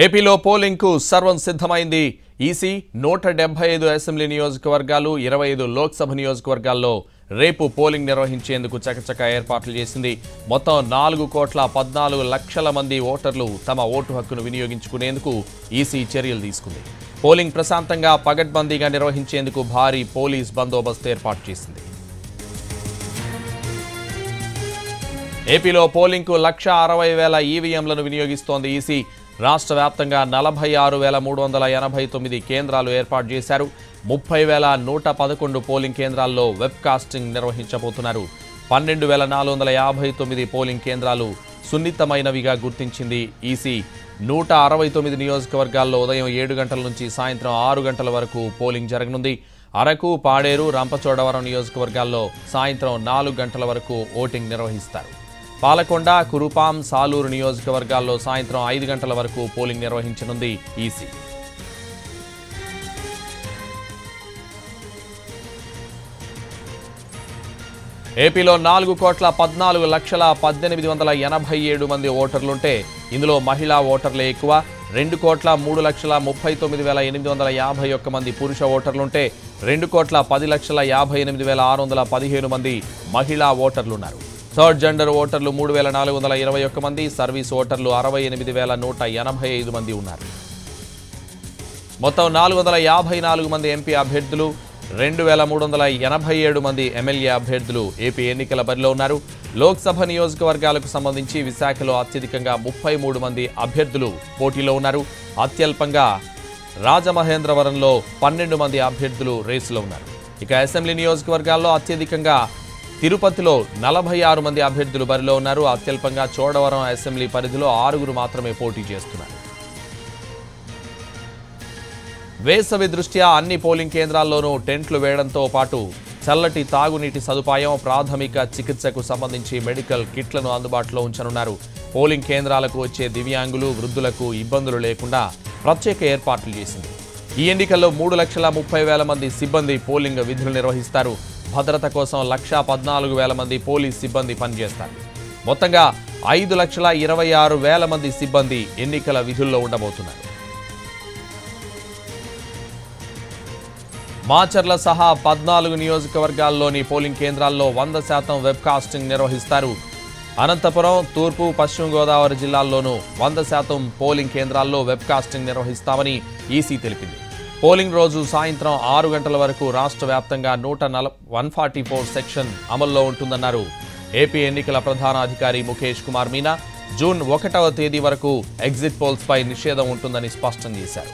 ఏపీలో పోలింగ్ కు సర్వం సిద్ధమైంది. ఈసీ 175 అసెంబ్లీ నియోజకవర్గాలు 25 లోక్సభ నియోజకవర్గాల్లో రేపు పోలింగ్ నిర్వహించేందుకు చకచక ఏర్పాట్లు చేసింది. మొత్తం 4,14,00,000 మంది ఓటర్లు తమ ఓటు హక్కును వినియోగించుకునేందుకు ఈసీ చర్యలు తీసుకుంది. పోలింగ్ ప్రశాంతంగా పగడ్బందీగా నిర్వహించేందుకు భారీ పోలీస్ బందోబస్తు ఏర్పాటు చేసింది. ఏపీలో పోలింగ్ కు 1,60,000 ఈవీఎంలను వినియోగిస్తోంది ఈసీ. రాష్ట్ర వ్యాప్తంగా 46,389 కేంద్రాలు ఏర్పాటు చేశారు. 30,111 పోలింగ్ కేంద్రాల్లో వెబ్ కాస్టింగ్ నిర్వహించబోతున్నారు. 12,459 పోలింగ్ కేంద్రాలు సున్నితమైనవిగా గుర్తించింది ఈసీ. 169 నియోజకవర్గాల్లో ఉదయం 7 గంటల నుంచి సాయంత్రం 6 గంటల వరకు పోలింగ్ జరగనుంది. అరకు, పాడేరు, రంపచోడవరం నియోజకవర్గాల్లో సాయంత్రం 4 గంటల వరకు ఓటింగ్ నిర్వహిస్తారు. పాలకొండ, కురుపాం, సాలూరు నియోజకవర్గాల్లో సాయంత్రం 5 గంటల వరకు పోలింగ్ నిర్వహించనుంది ఈసీ. ఏపీలో 4,14,18,87 మంది ఓటర్లుంటే ఇందులో మహిళా ఓటర్లే ఎక్కువ. 2,03,39,851 మంది పురుష ఓటర్లుంటే 2,10,58,615 మంది మహిళా ఓటర్లున్నారు. థర్డ్ జెండర్ ఓటర్లు 3,421 మంది, సర్వీస్ ఓటర్లు 68,185 మంది ఉన్నారు. మొత్తం 454 మంది ఎంపీ అభ్యర్థులు, 2,387 మంది ఎమ్మెల్యే అభ్యర్థులు ఏపీ ఎన్నికల బరిలో ఉన్నారు. లోక్సభ నియోజకవర్గాలకు సంబంధించి విశాఖలో అత్యధికంగా 33 మంది అభ్యర్థులు పోటీలో ఉన్నారు. అత్యల్పంగా రాజమహేంద్రవరంలో 12 మంది అభ్యర్థులు రేసులో ఉన్నారు. ఇక అసెంబ్లీ నియోజకవర్గాల్లో అత్యధికంగా తిరుపతిలో 46 మంది అభ్యర్థులు బరిలో ఉన్నారు. అత్యల్పంగా చోడవరం అసెంబ్లీ పరిధిలో 6 మాత్రమే పోటీ చేస్తున్నారు. వేసవి దృష్ట్యా అన్ని పోలింగ్ కేంద్రాల్లోనూ టెంట్లు వేయడంతో పాటు చల్లటి తాగునీటి సదుపాయం, ప్రాథమిక చికిత్సకు సంబంధించి మెడికల్ కిట్లను అందుబాటులో ఉంచనున్నారు. పోలింగ్ కేంద్రాలకు వచ్చే దివ్యాంగులు, వృద్ధులకు ఇబ్బందులు లేకుండా ప్రత్యేక ఏర్పాట్లు చేసింది. ఈ ఎన్నికల్లో 3,30,000 మంది సిబ్బంది పోలింగ్ విధులు నిర్వహిస్తారు. భద్రత కోసం 1,14,000 మంది పోలీస్ సిబ్బంది పనిచేస్తారు. మొత్తంగా 5,26,000 మంది సిబ్బంది ఎన్నికల విధుల్లో ఉండబోతున్నారు. మాచర్ల సహా 14 నియోజకవర్గాల్లోని పోలింగ్ కేంద్రాల్లో 100% వెబ్ కాస్టింగ్ నిర్వహిస్తారు. అనంతపురం, తూర్పు, పశ్చిమ గోదావరి జిల్లాల్లోనూ 100% పోలింగ్ కేంద్రాల్లో వెబ్ కాస్టింగ్ నిర్వహిస్తామని ఈసీ తెలిపింది. పోలింగ్ రోజు సాయంత్రం 6 గంటల వరకు రాష్ట్ర వ్యాప్తంగా 144 సెక్షన్ అమల్లో ఉంటుందన్నారు ఏపీ ఎన్నికల ప్రధాన అధికారి ముఖేష్ కుమార్ మీనా. జూన్ 1వ తేదీ వరకు ఎగ్జిట్ పోల్స్ పై నిషేధం ఉంటుందని స్పష్టం చేశారు.